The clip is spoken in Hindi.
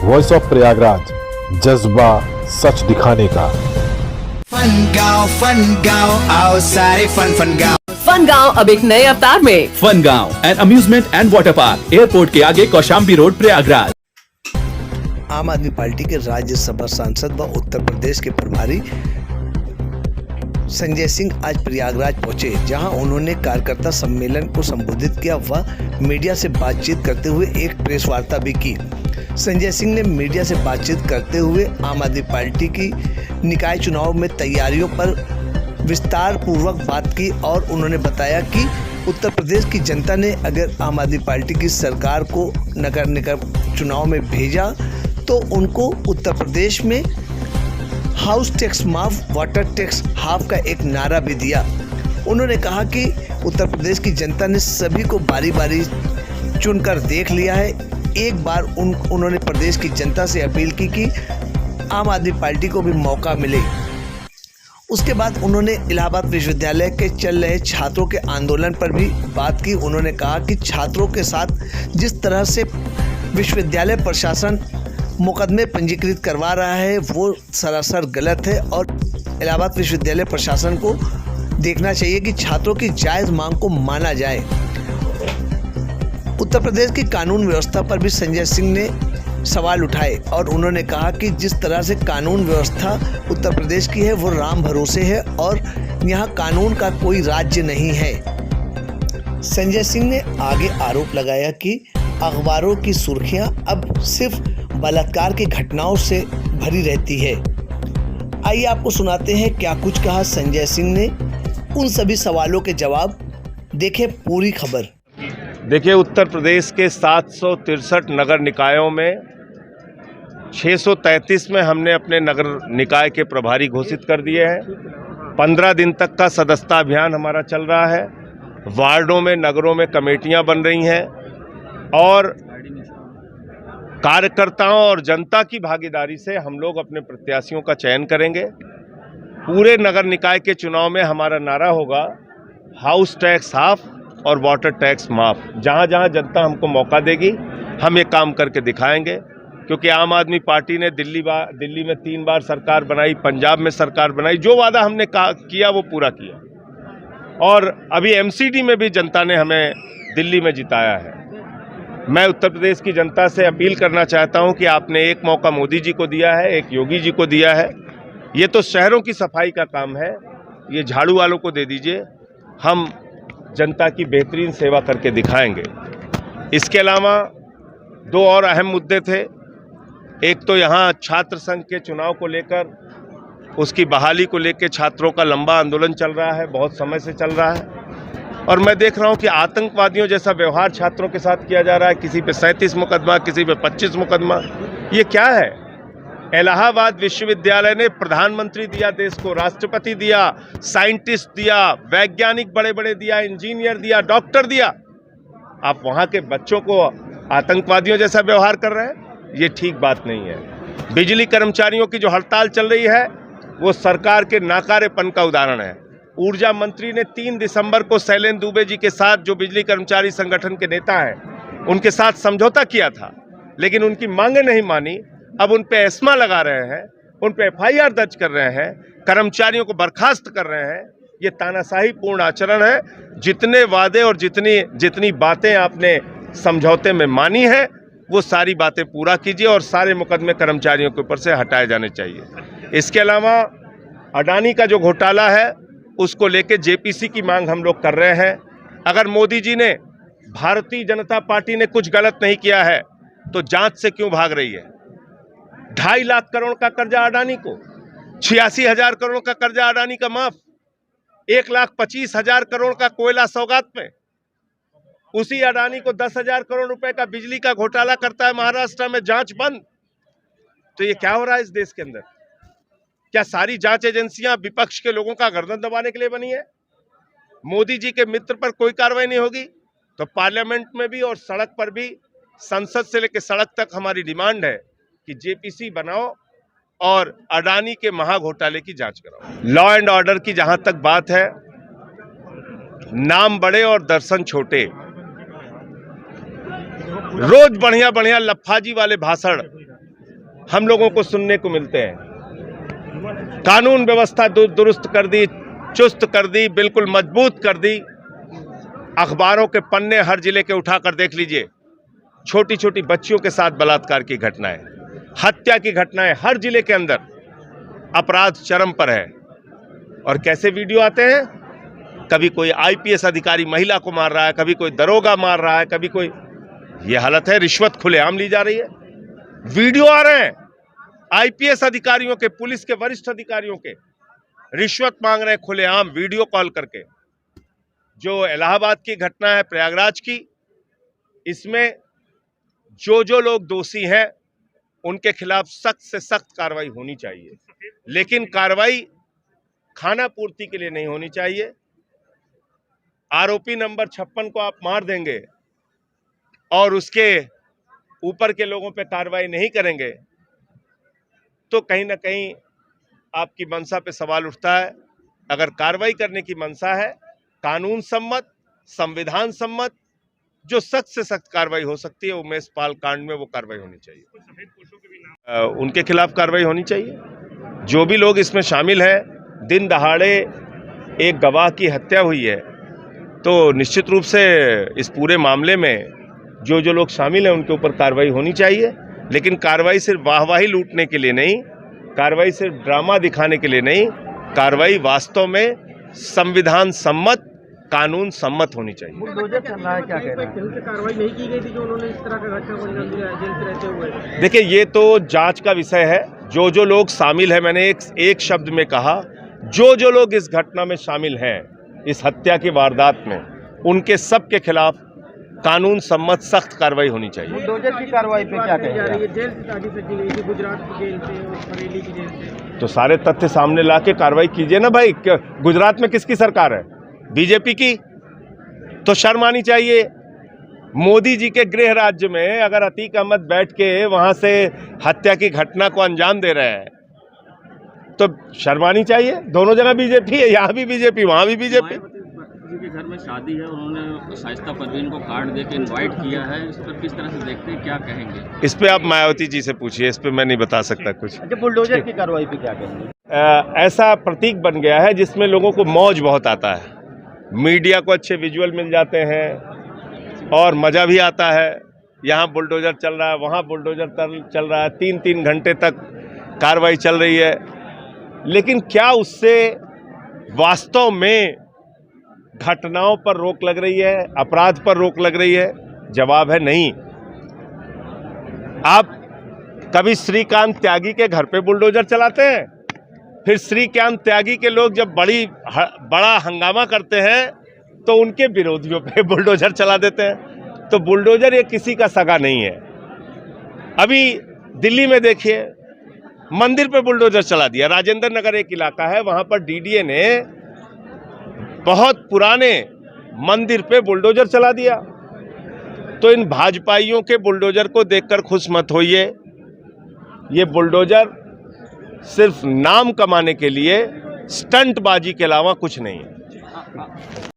वॉइस ऑफ प्रयागराज, जज्बा सच दिखाने का। फन गाँव आओ सारे फन गाँव। फन गाँव अब एक नए अवतार में। फन गाँव and amusement and water park, airport के आगे, कौशाम्बी रोड, प्रयागराज। आम आदमी पार्टी के राज्यसभा सांसद व उत्तर प्रदेश के प्रभारी संजय सिंह आज प्रयागराज पहुंचे, जहां उन्होंने कार्यकर्ता सम्मेलन को संबोधित किया व मीडिया से बातचीत करते हुए एक प्रेस वार्ता भी की। संजय सिंह ने मीडिया से बातचीत करते हुए आम आदमी पार्टी की निकाय चुनाव में तैयारियों पर विस्तार पूर्वक बात की और उन्होंने बताया कि उत्तर प्रदेश की जनता ने अगर आम आदमी पार्टी की सरकार को नगर निगम चुनाव में भेजा तो उनको उत्तर प्रदेश में हाउस टैक्स माफ, वाटर टैक्स हाफ का एक नारा भी दिया। उन्होंने कहा कि उत्तर प्रदेश की जनता ने सभी को बारी बारी चुनकर देख लिया है। एक बार उन्होंने प्रदेश की जनता से अपील की कि आम आदमी पार्टी को भी मौका मिले। उसके बाद उन्होंने इलाहाबाद विश्वविद्यालय के चल रहे छात्रों के आंदोलन पर भी बात की। उन्होंने कहा कि छात्रों के साथ जिस तरह से विश्वविद्यालय प्रशासन मुकदमे पंजीकृत करवा रहा है वो सरासर गलत है और इलाहाबाद विश्वविद्यालय प्रशासन को देखना चाहिए कि छात्रों की जायज़ मांग को माना जाए। उत्तर प्रदेश की कानून व्यवस्था पर भी संजय सिंह ने सवाल उठाए और उन्होंने कहा कि जिस तरह से कानून व्यवस्था उत्तर प्रदेश की है वो राम भरोसे है और यहाँ कानून का कोई राज्य नहीं है। संजय सिंह ने आगे आरोप लगाया कि अखबारों की सुर्खियां अब सिर्फ बलात्कार की घटनाओं से भरी रहती है। आइए आपको सुनाते हैं क्या कुछ कहा संजय सिंह ने उन सभी सवालों के जवाब। देखें पूरी खबर। देखिए, उत्तर प्रदेश के 763 नगर निकायों में 633 में हमने अपने नगर निकाय के प्रभारी घोषित कर दिए हैं। 15 दिन तक का सदस्यता अभियान हमारा चल रहा है। वार्डों में, नगरों में कमेटियां बन रही हैं और कार्यकर्ताओं और जनता की भागीदारी से हम लोग अपने प्रत्याशियों का चयन करेंगे। पूरे नगर निकाय के चुनाव में हमारा नारा होगा हाउस टैक्स हाफ और वाटर टैक्स माफ। जहाँ जहाँ जनता हमको मौका देगी हम ये काम करके दिखाएंगे, क्योंकि आम आदमी पार्टी ने दिल्ली में 3 बार सरकार बनाई, पंजाब में सरकार बनाई, जो वादा हमने किया वो पूरा किया और अभी एमसीडी में भी जनता ने हमें दिल्ली में जिताया है। मैं उत्तर प्रदेश की जनता से अपील करना चाहता हूं कि आपने एक मौका मोदी जी को दिया है, एक योगी जी को दिया है। ये तो शहरों की सफाई का काम है, ये झाड़ू वालों को दे दीजिए। हम जनता की बेहतरीन सेवा करके दिखाएंगे। इसके अलावा 2 और अहम मुद्दे थे। एक तो यहाँ छात्र संघ के चुनाव को लेकर, उसकी बहाली को लेकर छात्रों का लंबा आंदोलन चल रहा है, बहुत समय से चल रहा है और मैं देख रहा हूँ कि आतंकवादियों जैसा व्यवहार छात्रों के साथ किया जा रहा है। किसी पे 37 मुकदमा, किसी पे 25 मुकदमा। ये क्या है? इलाहाबाद विश्वविद्यालय ने प्रधानमंत्री दिया देश को, राष्ट्रपति दिया, साइंटिस्ट दिया, वैज्ञानिक बड़े बड़े दिया, इंजीनियर दिया, डॉक्टर दिया। आप वहाँ के बच्चों को आतंकवादियों जैसा व्यवहार कर रहे हैं, ये ठीक बात नहीं है। बिजली कर्मचारियों की जो हड़ताल चल रही है वो सरकार के नाकारेपन का उदाहरण है। ऊर्जा मंत्री ने 3 दिसंबर को शैलेंद्र दुबे जी के साथ, जो बिजली कर्मचारी संगठन के नेता हैं, उनके साथ समझौता किया था, लेकिन उनकी मांगें नहीं मानी। अब उन पे एस्मा लगा रहे हैं, उन पे FIR दर्ज कर रहे हैं, कर्मचारियों को बर्खास्त कर रहे हैं। ये तानाशाही पूर्ण आचरण है। जितने वादे और जितनी बातें आपने समझौते में मानी है वो सारी बातें पूरा कीजिए और सारे मुकदमे कर्मचारियों के ऊपर से हटाए जाने चाहिए। इसके अलावा अडानी का जो घोटाला है उसको लेके JPC की मांग हम लोग कर रहे हैं। अगर मोदी जी ने, भारतीय जनता पार्टी ने कुछ गलत नहीं किया है तो जांच से क्यों भाग रही है? 2.5 लाख करोड़ का कर्जा अडानी को, 86,000 करोड़ का कर्जा अडानी का माफ, 1,25,000 करोड़ का कोयला सौगात में, उसी अडानी को 10,000 करोड़ रुपए का बिजली का घोटाला करता है महाराष्ट्र में, जांच बंद। तो ये क्या हो रहा है इस देश के अंदर? क्या सारी जांच एजेंसियां विपक्ष के लोगों का गर्दन दबाने के लिए बनी है? मोदी जी के मित्र पर कोई कार्रवाई नहीं होगी तो पार्लियामेंट में भी और सड़क पर भी, संसद से लेकर सड़क तक हमारी डिमांड है कि JPC बनाओ और अडानी के महाघोटाले की जांच कराओ। लॉ एंड ऑर्डर की जहां तक बात है, नाम बड़े और दर्शन छोटे। रोज बढ़िया बढ़िया लफाजी वाले भाषण हम लोगों को सुनने को मिलते हैं। कानून व्यवस्था दुरुस्त कर दी, चुस्त कर दी, बिल्कुल मजबूत कर दी। अखबारों के पन्ने हर जिले के उठाकर देख लीजिए, छोटी छोटी बच्चियों के साथ बलात्कार की घटनाएं, हत्या की घटनाएं हर जिले के अंदर, अपराध चरम पर है। और कैसे वीडियो आते हैं, कभी कोई आईपीएस अधिकारी महिला को मार रहा है, कभी कोई दरोगा मार रहा है, कभी कोई, ये हालत है। रिश्वत खुलेआम ली जा रही है, वीडियो आ रहे हैं आईपीएस अधिकारियों के, पुलिस के वरिष्ठ अधिकारियों के, रिश्वत मांग रहे हैं खुलेआम वीडियो कॉल करके। जो इलाहाबाद की घटना है, प्रयागराज की, इसमें जो लोग दोषी हैं उनके खिलाफ सख्त से सख्त कार्रवाई होनी चाहिए, लेकिन कार्रवाई खाना पूर्ति के लिए नहीं होनी चाहिए। आरोपी नंबर 56 को आप मार देंगे और उसके ऊपर के लोगों पे कार्रवाई नहीं करेंगे तो कहीं ना कहीं आपकी मंशा पे सवाल उठता है। अगर कार्रवाई करने की मंशा है, कानून सम्मत, संविधान सम्मत, जो सख्त से सख्त कार्रवाई हो सकती है, उमेश पाल कांड में वो कार्रवाई होनी चाहिए। उनके खिलाफ कार्रवाई होनी चाहिए। जो भी लोग इसमें शामिल हैं, दिन दहाड़े एक गवाह की हत्या हुई है, तो निश्चित रूप से इस पूरे मामले में जो लोग शामिल हैं उनके ऊपर कार्रवाई होनी चाहिए। लेकिन कार्रवाई सिर्फ वाहवाही लूटने के लिए नहीं, कार्रवाई सिर्फ ड्रामा दिखाने के लिए नहीं, कार्रवाई वास्तव में संविधान सम्मत, कानून सम्मत होनी चाहिए। बुलडोजर चल रहा है, क्या कह रहे हैं? कार्रवाई नहीं की गई थी जो उन्होंने इस तरह का घटना को अंजाम दिया है जेल से रहते हुए। देखिए, ये तो जांच का विषय है। जो लोग शामिल है, मैंने एक शब्द में कहा, जो लोग इस घटना में शामिल हैं, इस हत्या की वारदात में, उनके सब के खिलाफ कानून सम्मत सख्त कार्रवाई होनी चाहिए। बुलडोजर की कार्रवाई पे क्या कहेंगे? जेल से ताजी सजी गई थी, गुजरात की जेल से और बरेली की जेल से। तो सारे तथ्य सामने ला के कार्रवाई कीजिए ना भाई। गुजरात में किसकी सरकार है? बीजेपी की। तो शर्म आनी चाहिए। मोदी जी के गृह राज्य में अगर अतीक अहमद बैठ के वहां से हत्या की घटना को अंजाम दे रहे हैं तो शर्म आनी चाहिए। दोनों जगह बीजेपी है, यहाँ भी बीजेपी, वहां भी बीजेपी। के घर में शादी है, उन्होंने शाइस्ता परवीन को कार्ड देके इनवाइट किया है, इस पर किस तरह से देखते हैं, क्या कहेंगे? इस पे आप मायावती जी से पूछिए, इस पे मैं नहीं बता सकता कुछ। अच्छा, बुलडोजर की कार्रवाई पे क्या कहेंगे? ऐसा प्रतीक बन गया है जिसमें लोगों को मौज बहुत आता है, मीडिया को अच्छे विजुअल मिल जाते हैं और मज़ा भी आता है। यहाँ बुलडोजर चल रहा है, वहाँ बुलडोजर चल रहा है, 3-3 घंटे तक कार्रवाई चल रही है, लेकिन क्या उससे वास्तव में घटनाओं पर रोक लग रही है, अपराध पर रोक लग रही है? जवाब है नहीं। आप कभी श्रीकांत त्यागी के घर पे बुलडोजर चलाते हैं, फिर श्रीकांत त्यागी के लोग जब बड़ा हंगामा करते हैं तो उनके विरोधियों पे बुलडोजर चला देते हैं। तो बुलडोजर ये किसी का सगा नहीं है। अभी दिल्ली में देखिए, मंदिर पे बुलडोजर चला दिया। राजेंद्र नगर एक इलाका है, वहां पर डीडीए ने बहुत पुराने मंदिर पे बुलडोजर चला दिया। तो इन भाजपाइयों के बुलडोजर को देखकर खुश मत होइए। ये बुलडोजर सिर्फ नाम कमाने के लिए स्टंटबाजी के अलावा कुछ नहीं है।